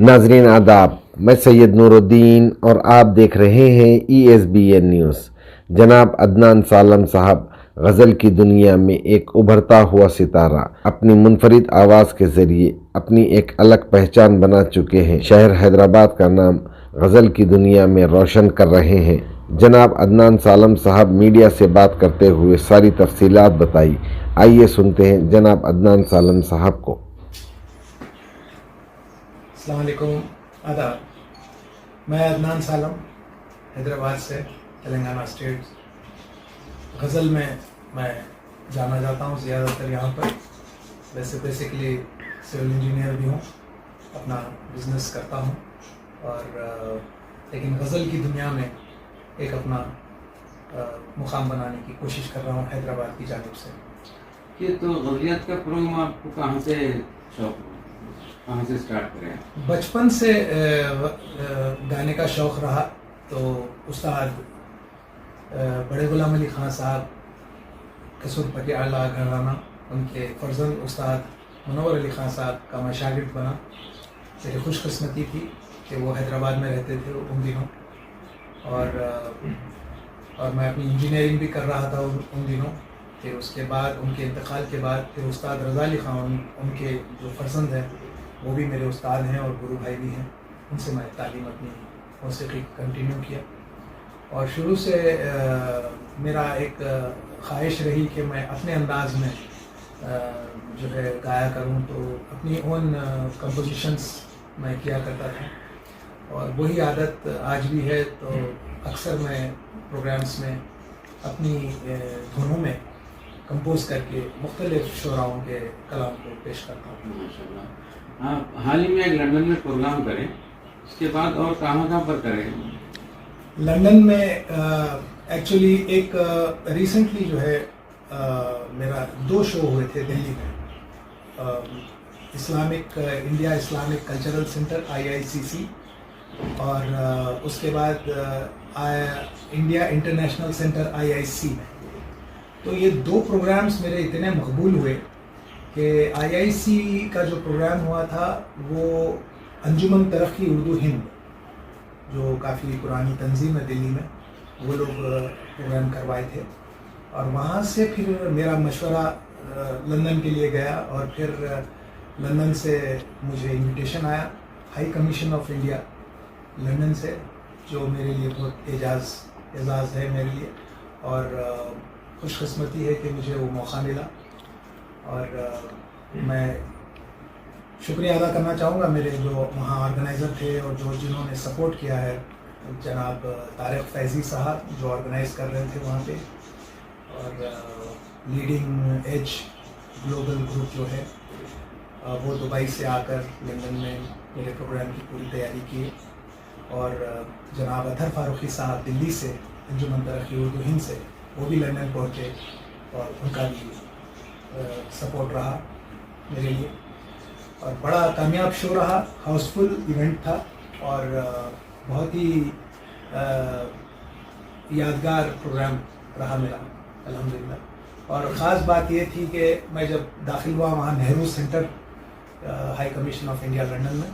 ناظرین آداب، میں سید نورالدین اور آپ دیکھ رہے ہیں ESBN نیوز۔ جناب عدنان سالم صاحب غزل کی دنیا میں ایک ابھرتا ہوا ستارہ اپنی منفرد آواز کے ذریعے اپنی ایک الگ پہچان بنا چکے ہیں۔ شہر حیدرآباد کا نام غزل کی دنیا میں روشن کر رہے ہیں۔ جناب عدنان سالم صاحب میڈیا سے بات کرتے ہوئے ساری تفصیلات بتائی۔ آئیے سنتے ہیں جناب عدنان سالم صاحب کو۔ السلام علیکم، آداب۔ میں عدنان سالم حیدرآباد سے، تلنگانہ اسٹیٹ۔ غزل میں جانا جاتا ہوں زیادہ تر یہاں پر۔ ویسے بیسیکلی سول انجینئر بھی ہوں، اپنا بزنس کرتا ہوں، اور لیکن غزل کی دنیا میں ایک اپنا مقام بنانے کی کوشش کر رہا ہوں حیدرآباد کی جانب سے۔ یہ تو غزلیات کا پروگرام آپ کو کہاں سے شوق، کہاں سے اسٹارٹ کریں؟ بچپن سے گانے کا شوق رہا، تو استاد بڑے غلام علی خان صاحب قصور پٹی اعلیٰ گھرانہ، ان کے فرزند استاد منور علی خان صاحب کا میں شاگرد بنا۔ میری خوش قسمتی تھی کہ وہ حیدرآباد میں رہتے تھے ان دنوں، اور میں اپنی انجینئرنگ بھی کر رہا تھا ان دنوں۔ پھر اس کے بعد ان کے انتقال کے بعد پھر استاد رضا علی خان، ان کے جو فرزند ہیں وہ بھی میرے استاد ہیں اور گرو بھائی بھی ہیں، ان سے میں تعلیم اپنی موسیقی کنٹینیو کیا۔ اور شروع سے میرا ایک خواہش رہی کہ میں اپنے انداز میں جو ہے گایا کروں، تو اپنی اون کمپوزیشنس میں کیا کرتا تھا، اور وہی عادت آج بھی ہے۔ تو اکثر میں پروگرامس میں اپنی دھنوں میں کمپوز کر کے مختلف شعراؤں کے کلام کو پیش کرتا ہوں۔ ماشاءاللہ۔ آپ حال ہی میں لندن میں پروگرام کریں، اس کے بعد اور کہاں پر کریں؟ لندن میں ایکچولی ایک ریسنٹلی جو ہے میرا 2 شو ہوئے تھے دہلی میں، India Islamic cultural centre IICC، اور اس کے بعد انڈیا انٹرنیشنل سینٹر IIC میں۔ تو یہ 2 پروگرامز میرے اتنے مقبول ہوئے کہ IIC کا جو پروگرام ہوا تھا وہ انجمن ترقی اردو ہند، جو کافی پرانی تنظیم ہے دلی میں، وہ لوگ پروگرام کروائے تھے، اور وہاں سے پھر میرا مشورہ لندن کے لیے گیا، اور پھر لندن سے مجھے انویٹیشن آیا high commission of India London سے، جو میرے لیے بہت اعزاز ہے میرے لیے، اور خوش قسمتی ہے کہ مجھے وہ موقع ملا۔ اور میں شکریہ ادا کرنا چاہوں گا میرے جو وہاں آرگنائزر تھے اور جنہوں نے سپورٹ کیا ہے، جناب طارق فیضی صاحب جو آرگنائز کر رہے تھے وہاں پہ، اور لیڈنگ ایج گلوبل گروپ جو ہے وہ دبئی سے آ کر لندن میں میرے پروگرام کی پوری تیاری کی، اور جناب اطہر فاروقی صاحب دلی سے انجمن ترقی اردو ہند سے، وہ بھی لندن پہنچے، اور ان کا بھی سپورٹ رہا میرے لیے، اور بڑا کامیاب شو رہا، ہاؤس فل ایونٹ تھا، اور بہت ہی یادگار پروگرام رہا میرا الحمدللہ۔ اور خاص بات یہ تھی کہ میں جب داخل ہوا وہاں Nehru centre high commission of India London میں،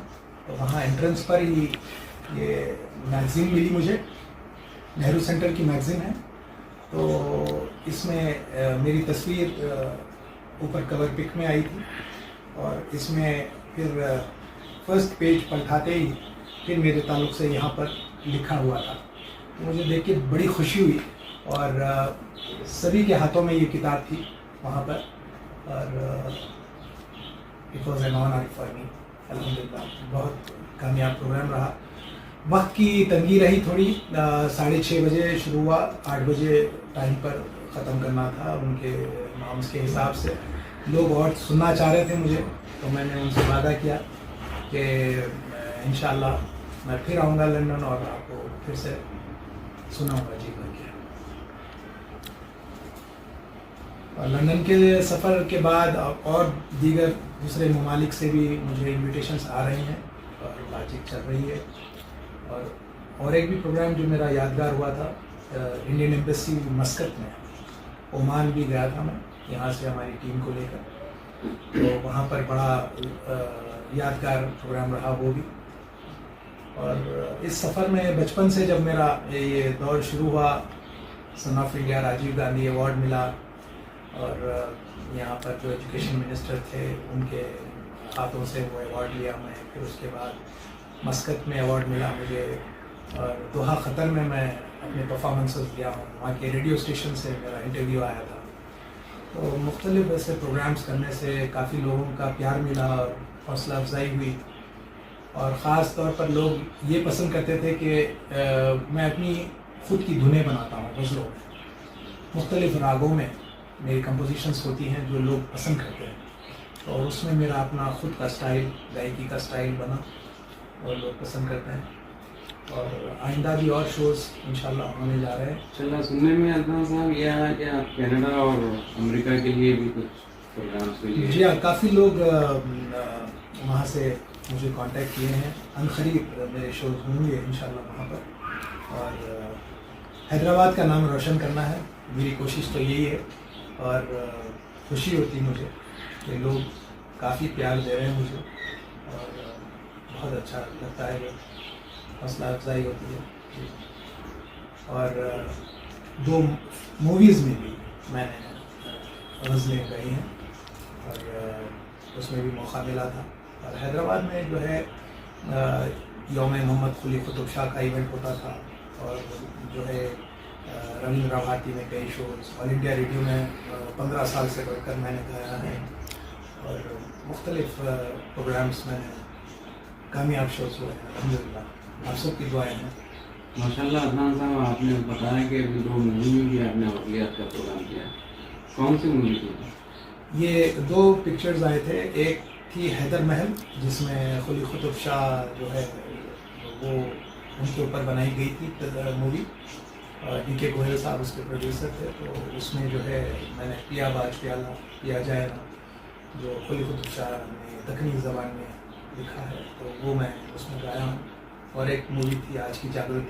تو وہاں انٹرنس پر ہی یہ میگزین ملی مجھے، نہرو سینٹر کی میگزین ہے، تو اس میں میری تصویر اوپر کور پک میں آئی تھی، اور اس میں پھر فرسٹ پیج پلٹاتے ہی پھر میرے تعلق سے یہاں پر لکھا ہوا تھا، تو مجھے دیکھ کے بڑی خوشی ہوئی، اور سبھی کے ہاتھوں میں یہ کتاب تھی وہاں پر، اور it was an honour for me الحمدللہ۔ بہت کامیاب پروگرام رہا۔ وقت کی تنگی رہی تھوڑی، 6:30 بجے شروع ہوا، 8 بجے ٹائم پر ختم کرنا تھا ان کے نامز کے حساب سے۔ لوگ اور سننا چاہ رہے تھے مجھے، تو میں نے ان سے وعدہ کیا کہ انشاءاللہ میں پھر آؤں گا لندن، اور آپ کو پھر سے سناؤں گا جی بھر کے۔ اور لندن کے سفر کے بعد اور دیگر دوسرے ممالک سے بھی مجھے انویٹیشنس آ رہی ہیں، اور بات چیت چل رہی ہے۔ اور ایک بھی پروگرام جو میرا یادگار ہوا تھا، انڈین ایمبیسی مسقط میں، عمان بھی گیا تھا میں یہاں سے ہماری ٹیم کو لے کر، تو وہاں پر بڑا یادگار پروگرام رہا وہ بھی۔ اور اس سفر میں بچپن سے جب میرا یہ دور شروع ہوا، son of India Rajiv Gandhi award ملا، اور یہاں پر جو ایجوکیشن منسٹر تھے ان کے ہاتھوں سے وہ ایوارڈ لیا میں. پھر اس کے بعد مسقط میں ایوارڈ ملا مجھے، اور دوحہ قطر میں اپنے پرفارمنسز دیا ہوں. وہاں کے ریڈیو اسٹیشن سے میرا انٹرویو آیا تھا. تو مختلف ایسے پروگرامز کرنے سے کافی لوگوں کا پیار ملا اور حوصلہ افزائی ہوئی، اور خاص طور پر لوگ یہ پسند کرتے تھے کہ میں اپنی خود کی دھنیں بناتا ہوں غزلوں میں. مختلف راگوں میں میری کمپوزیشنس ہوتی ہیں جو لوگ پسند کرتے ہیں، اور اس میں میرا اپنا خود کا سٹائل، گائیکی کا سٹائل بنا اور لوگ پسند کرتے ہیں. اور آئندہ بھی اور شوز انشاءاللہ ہونے جا رہے ہیں. چلا سننے میں عدنان صاحب یہ ہے کہ آپ کینیڈا اور امریکہ کے لیے بھی کچھ پروگرامس کے لیے؟ جی ہاں، کافی لوگ وہاں سے مجھے کانٹیکٹ کیے ہیں. عنقریب میرے شوز ہوں گے انشاءاللہ وہاں پر. اور حیدرآباد کا نام روشن کرنا ہے، میری کوشش تو یہی ہے. اور خوشی ہوتی مجھے کہ لوگ کافی پیار دے رہے ہیں مجھے، اور بہت اچھا لگتا ہے، حوصلہ افزائی ہوتی ہے. اور 2 موویز میں بھی میں نے غزلیں گائی ہیں، اور اس میں بھی موقع ملا تھا. اور حیدرآباد میں جو ہے یوم محمد قلی قطب شاہ کا ایونٹ ہوتا تھا، اور جو ہے رویندرا بھارتی میں کئی شوز، آل انڈیا ریڈیو میں 15 سال سے بڑھ کر میں نے گایا ہے، اور مختلف پروگرامس میں کامیاب شوز ہوئے ہیں الحمدللہ. آپ سب کی دعائیں ہیں. ماشاءاللہ عدنان صاحب، آپ نے بتایا کہ 2 مووی میں بھی آپ نے غزلیات کا پروگرام کیا. کون سی مووی تھی؟ یہ 2 پکچرز آئے تھے. ایک تھی حیدر محل، جس میں قلی قطب شاہ جو ہے وہ ان کے اوپر بنائی گئی تھی مووی. ڈی کے گوہل صاحب اس کے پروڈیوسر تھے. تو اس میں جو ہے میں نے پیا باج پیالہ پیا جائے نا، جو قلی قطب شاہ نے دکنی زبان میں لکھا ہے، تو وہ میں اس میں گایا ہوں. اور ایک مووی تھی آج کی جاگرتی.